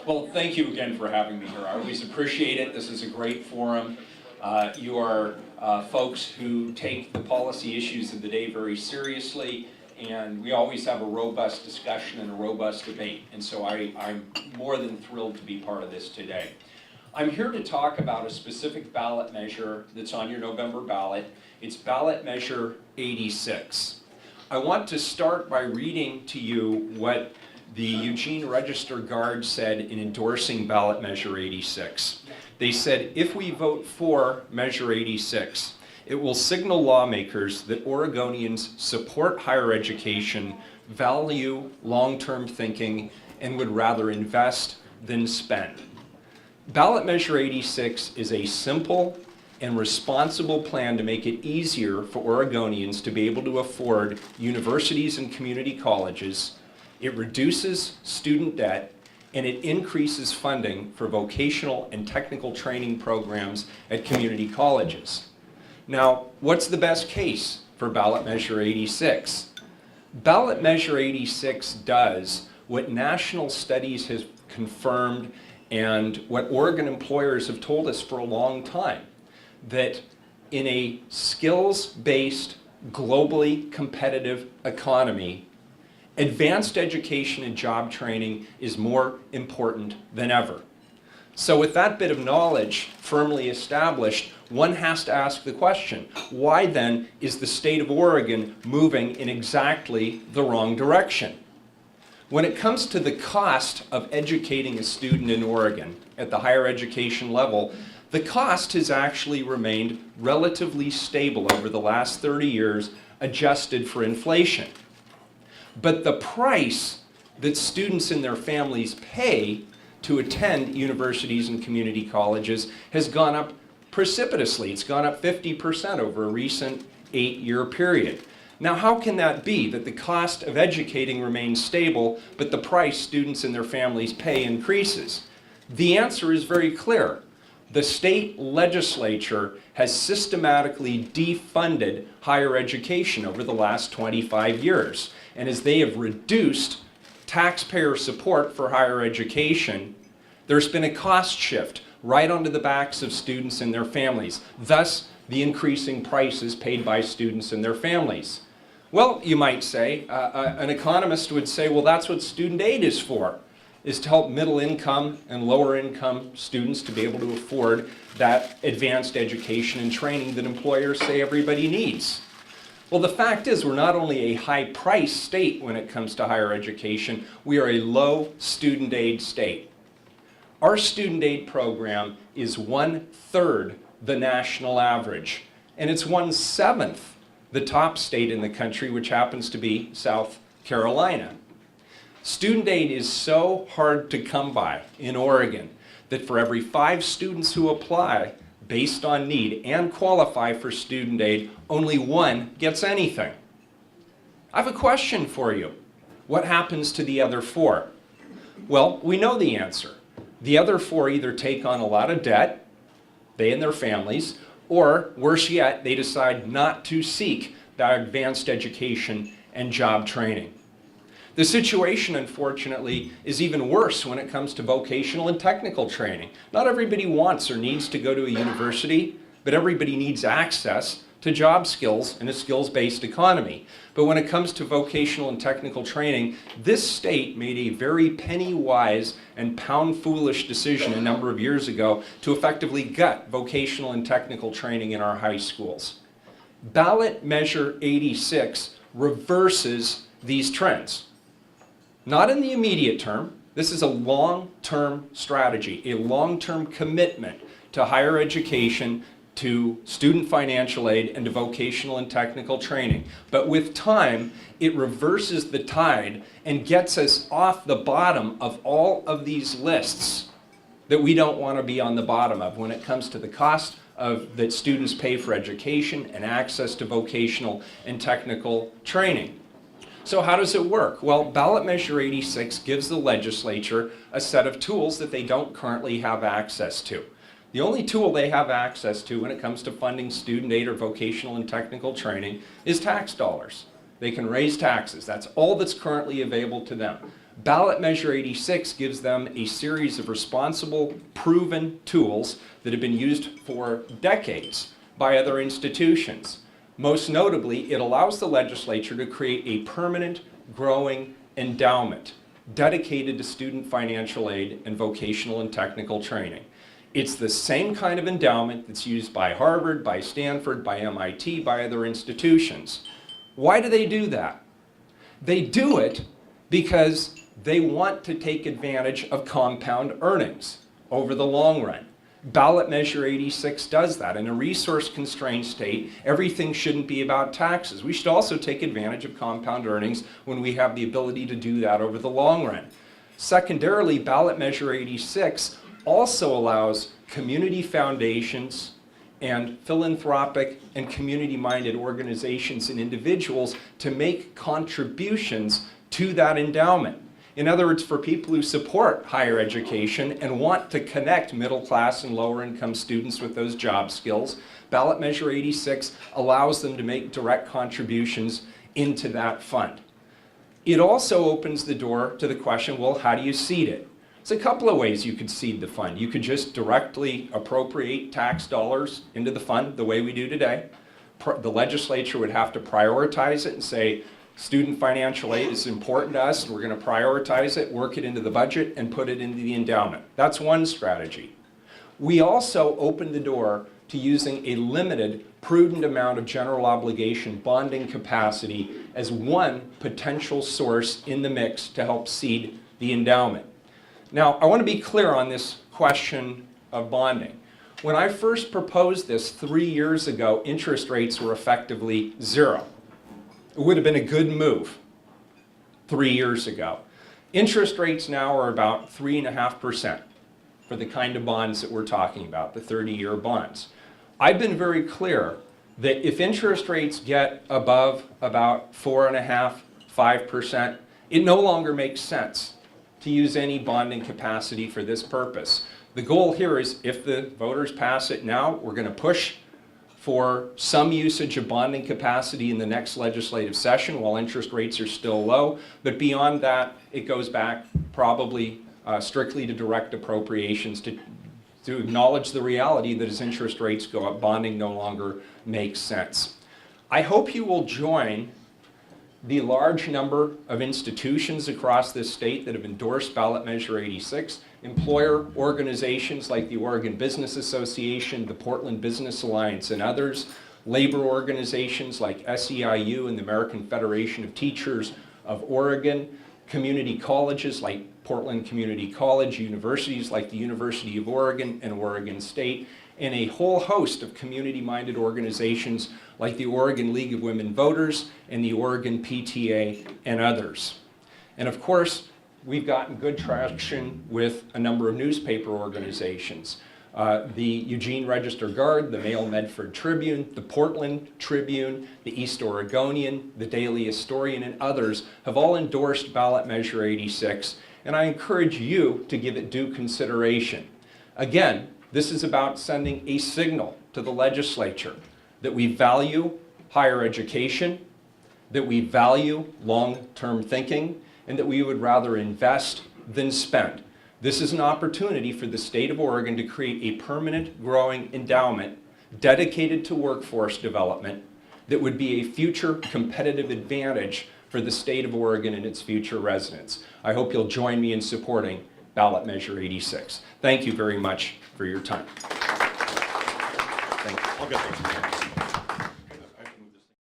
Well, thank you again for having me here. I always appreciate it. This is a great forum. You are folks who take the policy issues of the day very seriously, and we always have a robust discussion and a robust debate. And so I'm more than thrilled to be part of this today. I'm here to talk about a specific ballot measure that's on your November ballot. It's ballot measure 86. I want to start by reading to you what the Eugene Register Guard said in endorsing ballot measure 86. They said, if we vote for measure 86, it will signal lawmakers that Oregonians support higher education, value long-term thinking, and would rather invest than spend. Ballot measure 86 is a simple and responsible plan to make it easier for Oregonians to be able to afford universities and community colleges. It reduces student debt, and it increases funding for vocational and technical training programs at community colleges. Now, what's the best case for ballot measure 86? Ballot measure 86 does what national studies have confirmed and what Oregon employers have told us for a long time, that in a skills-based, globally competitive economy, advanced education and job training is more important than ever. So with that bit of knowledge firmly established, one has to ask the question, why then is the state of Oregon moving in exactly the wrong direction? When it comes to the cost of educating a student in Oregon at the higher education level, the cost has actually remained relatively stable over the last 30 years, adjusted for inflation. But the price that students and their families pay to attend universities and community colleges has gone up precipitously. It's gone up 50% over a recent 8-year period. Now, how can that be, that the cost of educating remains stable, but the price students and their families pay increases? The answer is very clear. The state legislature has systematically defunded higher education over the last 25 years. And as they have reduced taxpayer support for higher education, there's been a cost shift right onto the backs of students and their families, thus the increasing prices paid by students and their families. Well, you might say, an economist would say, well, that's what student aid is for, is to help middle income and lower income students to be able to afford that advanced education and training that employers say everybody needs. Well, the fact is, we're not only a high-price state when it comes to higher education, we are a low student aid state. Our student aid program is 1/3 the national average, and it's 1/7 the top state in the country, which happens to be South Carolina. Student aid is so hard to come by in Oregon that for every 5 students who apply based on need and qualify for student aid, only 1 gets anything. I have a question for you. What happens to the other 4? Well, we know the answer. The other 4 either take on a lot of debt, they and their families, or worse yet, they decide not to seek that advanced education and job training. The situation, unfortunately, is even worse when it comes to vocational and technical training. Not everybody wants or needs to go to a university, but everybody needs access to job skills in a skills-based economy. But when it comes to vocational and technical training, this state made a very penny-wise and pound-foolish decision a number of years ago to effectively gut vocational and technical training in our high schools. Ballot measure 86 reverses these trends. Not in the immediate term. This is a long-term strategy, a long-term commitment to higher education, to student financial aid, and to vocational and technical training. But with time, it reverses the tide and gets us off the bottom of all of these lists that we don't want to be on the bottom of when it comes to the cost that students pay for education and access to vocational and technical training. So how does it work? Well, ballot measure 86 gives the legislature a set of tools that they don't currently have access to. The only tool they have access to when it comes to funding student aid or vocational and technical training is tax dollars. They can raise taxes. That's all that's currently available to them. Ballot Measure 86 gives them a series of responsible, proven tools that have been used for decades by other institutions. Most notably, it allows the legislature to create a permanent, growing endowment dedicated to student financial aid and vocational and technical training. It's the same kind of endowment that's used by Harvard, by Stanford, by MIT, by other institutions. Why do they do that? They do it because they want to take advantage of compound earnings over the long run. Ballot Measure 86 does that. In a resource-constrained state, everything shouldn't be about taxes. We should also take advantage of compound earnings when we have the ability to do that over the long run. Secondarily, Ballot Measure 86 also allows community foundations and philanthropic and community-minded organizations and individuals to make contributions to that endowment. In other words, for people who support higher education and want to connect middle-class and lower-income students with those job skills, Ballot Measure 86 allows them to make direct contributions into that fund. It also opens the door to the question, well, how do you seed it? There's a couple of ways you could seed the fund. You could just directly appropriate tax dollars into the fund the way we do today. The legislature would have to prioritize it and say, student financial aid is important to us, and we're going to prioritize it, work it into the budget, and put it into the endowment. That's one strategy. We also open the door to using a limited, prudent amount of general obligation bonding capacity as one potential source in the mix to help seed the endowment. Now, I want to be clear on this question of bonding. When I first proposed this 3 years ago, interest rates were effectively zero. It would have been a good move 3 years ago. Interest rates now are about 3.5% for the kind of bonds that we're talking about, the 30-year bonds. I've been very clear that if interest rates get above about 4.5%, 5%, it no longer makes sense to use any bonding capacity for this purpose. The goal here is if the voters pass it now, we're going to push for some usage of bonding capacity in the next legislative session while interest rates are still low. But beyond that, it goes back probably strictly to direct appropriations to acknowledge the reality that as interest rates go up, bonding no longer makes sense. I hope you will join the large number of institutions across this state that have endorsed Ballot Measure 86, employer organizations like the Oregon Business Association, the Portland Business Alliance, and others, labor organizations like SEIU and the American Federation of Teachers of Oregon, community colleges like Portland Community College, universities like the University of Oregon and Oregon State, and a whole host of community-minded organizations like the Oregon League of Women Voters and the Oregon PTA and others. And of course, we've gotten good traction with a number of newspaper organizations. The Eugene Register-Guard, the Mail Medford Tribune, the Portland Tribune, the East Oregonian, the Daily Historian, and others have all endorsed Ballot Measure 86, and I encourage you to give it due consideration. Again, this is about sending a signal to the legislature that we value higher education, that we value long-term thinking, and that we would rather invest than spend. This is an opportunity for the state of Oregon to create a permanent growing endowment dedicated to workforce development that would be a future competitive advantage for the state of Oregon and its future residents. I hope you'll join me in supporting Ballot Measure 86. Thank you very much for your time. Thank you. All good.